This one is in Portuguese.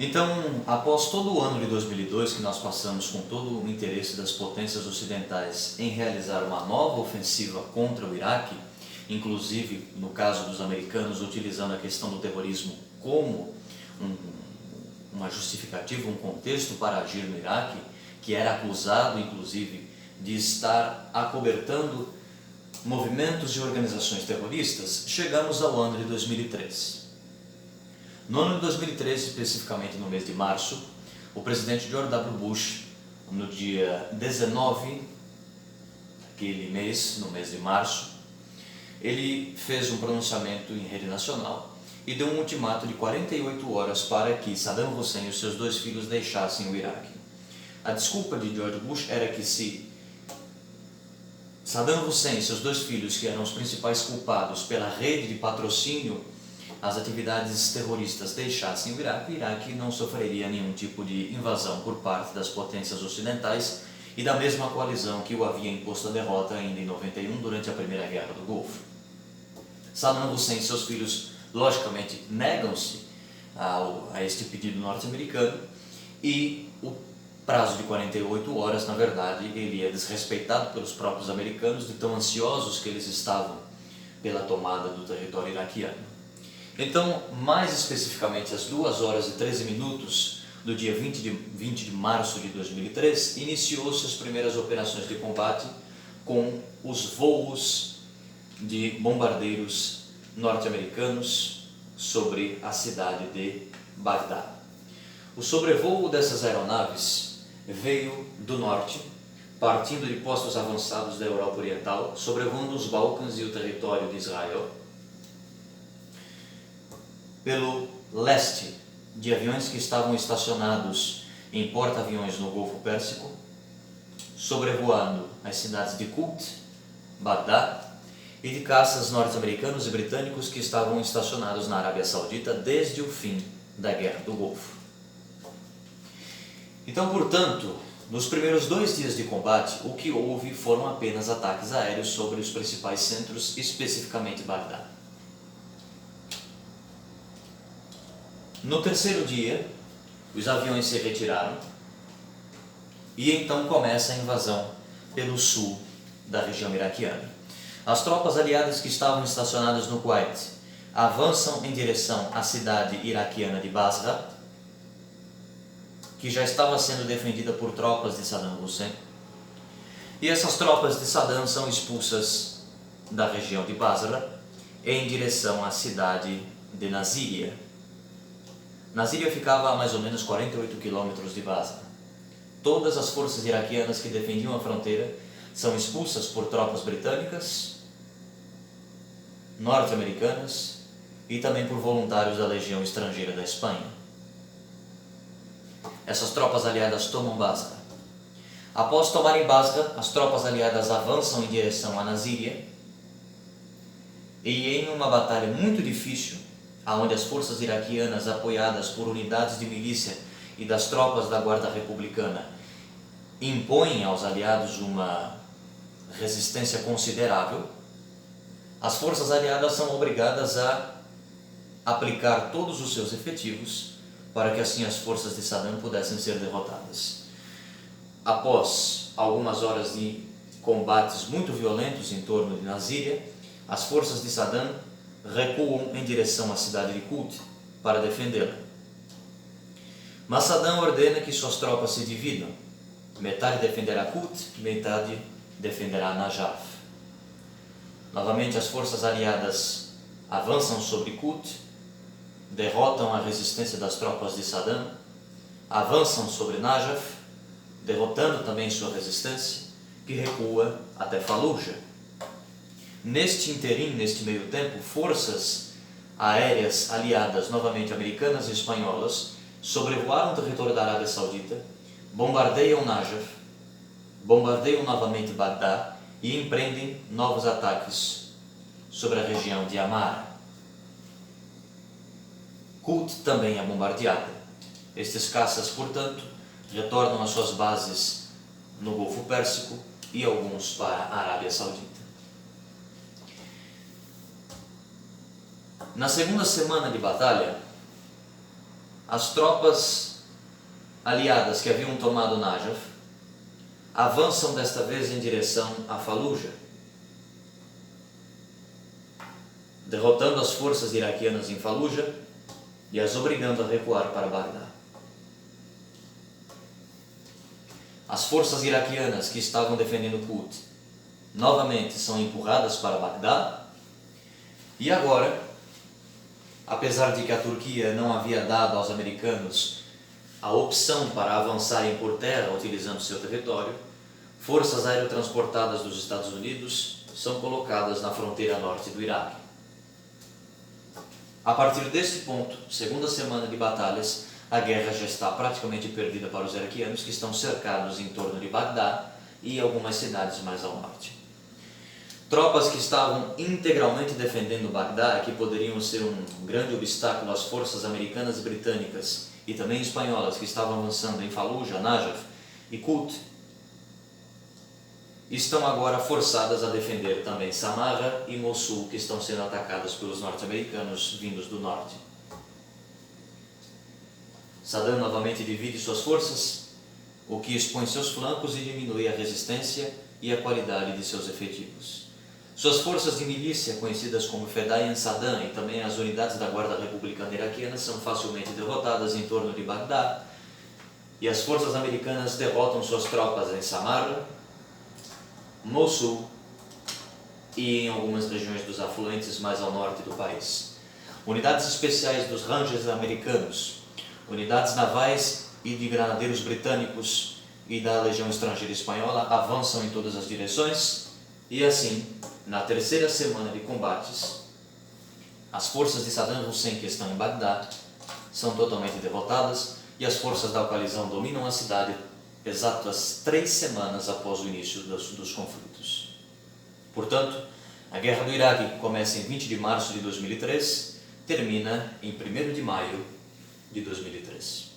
Então, após todo o ano de 2002 que nós passamos com todo o interesse das potências ocidentais em realizar uma nova ofensiva contra o Iraque, inclusive no caso dos americanos utilizando a questão do terrorismo como uma justificativa, um contexto para agir no Iraque, que era acusado inclusive de estar acobertando movimentos e organizações terroristas, chegamos ao ano de 2003. No ano de 2013, especificamente no mês de março, o presidente George W. Bush, no dia 19 daquele mês, no mês de março, ele fez um pronunciamento em rede nacional e deu um ultimato de 48 horas para que Saddam Hussein e os seus dois filhos deixassem o Iraque. A desculpa de George Bush era que se Saddam Hussein e seus dois filhos, que eram os principais culpados pela rede de patrocínio às atividades terroristas, deixassem o Iraque não sofreria nenhum tipo de invasão por parte das potências ocidentais e da mesma coalizão que o havia imposto a derrota ainda em 91 durante a Primeira Guerra do Golfo. Saddam Hussein e seus filhos, logicamente, negam-se a este pedido norte-americano e o prazo de 48 horas, na verdade, ele é desrespeitado pelos próprios americanos, de tão ansiosos que eles estavam pela tomada do território iraquiano. Então, mais especificamente, às 2 horas e 13 minutos do dia 20 de março de 2003, iniciou-se as primeiras operações de combate com os voos de bombardeiros norte-americanos sobre a cidade de Bagdá. O sobrevoo dessas aeronaves veio do norte, partindo de postos avançados da Europa Oriental, sobrevoando os Balcãs e o território de Israel, pelo leste, de aviões que estavam estacionados em porta-aviões no Golfo Pérsico, sobrevoando as cidades de Kut, Bagdá, e de caças norte-americanos e britânicos que estavam estacionados na Arábia Saudita desde o fim da Guerra do Golfo. Então, portanto, nos primeiros 2 dias de combate, o que houve foram apenas ataques aéreos sobre os principais centros, especificamente Bagdá. No terceiro dia, os aviões se retiraram e então começa a invasão pelo sul da região iraquiana. As tropas aliadas que estavam estacionadas no Kuwait avançam em direção à cidade iraquiana de Basra, que já estava sendo defendida por tropas de Saddam Hussein, e essas tropas de Saddam são expulsas da região de Basra em direção à cidade de Nasiriyah. Nasiriyah ficava a mais ou menos 48 quilômetros de Basra. Todas as forças iraquianas que defendiam a fronteira são expulsas por tropas britânicas, norte-americanas e também por voluntários da Legião Estrangeira da Espanha. Essas tropas aliadas tomam Basra. Após tomarem Basra, as tropas aliadas avançam em direção a Nasiriyah e em uma batalha muito difícil, onde as forças iraquianas, apoiadas por unidades de milícia e das tropas da Guarda Republicana, impõem aos aliados uma resistência considerável, as forças aliadas são obrigadas a aplicar todos os seus efetivos para que assim as forças de Saddam pudessem ser derrotadas. Após algumas horas de combates muito violentos em torno de Nasiriyah, as forças de Saddam recuam em direção à cidade de Kut para defendê-la. Mas Saddam ordena que suas tropas se dividam. Metade defenderá Kut, metade defenderá Najaf. Novamente as forças aliadas avançam sobre Kut, derrotam a resistência das tropas de Saddam, avançam sobre Najaf, derrotando também sua resistência, que recua até Fallujah. Neste interim, neste meio tempo, forças aéreas aliadas, novamente americanas e espanholas, sobrevoaram o território da Arábia Saudita, bombardeiam Najaf, bombardeiam novamente Bagdá e empreendem novos ataques sobre a região de Amara. Kut também é bombardeada. Estes caças, portanto, retornam às suas bases no Golfo Pérsico e alguns para a Arábia Saudita. Na segunda semana de batalha, as tropas aliadas que haviam tomado Najaf avançam desta vez em direção a Fallujah, derrotando as forças iraquianas em Fallujah e as obrigando a recuar para Bagdá. As forças iraquianas que estavam defendendo Kut novamente são empurradas para Bagdá e agora, apesar de que a Turquia não havia dado aos americanos a opção para avançarem por terra utilizando seu território, forças aerotransportadas dos Estados Unidos são colocadas na fronteira norte do Iraque. A partir deste ponto, segunda semana de batalhas, a guerra já está praticamente perdida para os iraquianos, que estão cercados em torno de Bagdá e algumas cidades mais ao norte. Tropas que estavam integralmente defendendo Bagdá, que poderiam ser um grande obstáculo às forças americanas e britânicas e também espanholas que estavam avançando em Fallujah, Najaf e Kut, estão agora forçadas a defender também Samarra e Mossul, que estão sendo atacadas pelos norte-americanos vindos do norte. Saddam novamente divide suas forças, o que expõe seus flancos e diminui a resistência e a qualidade de seus efetivos. Suas forças de milícia, conhecidas como Fedayeen Saddam, e também as unidades da Guarda Republicana Iraquiana são facilmente derrotadas em torno de Bagdá, e as forças americanas derrotam suas tropas em Samarra, Mossul e em algumas regiões dos afluentes mais ao norte do país. Unidades especiais dos Rangers americanos, unidades navais e de granadeiros britânicos e da Legião Estrangeira Espanhola avançam em todas as direções e assim, na terceira semana de combates, as forças de Saddam Hussein que estão em Bagdá são totalmente derrotadas e as forças da coalizão dominam a cidade exatas 3 semanas após o início dos conflitos. Portanto, a Guerra do Iraque, que começa em 20 de março de 2003, termina em 1º de maio de 2003.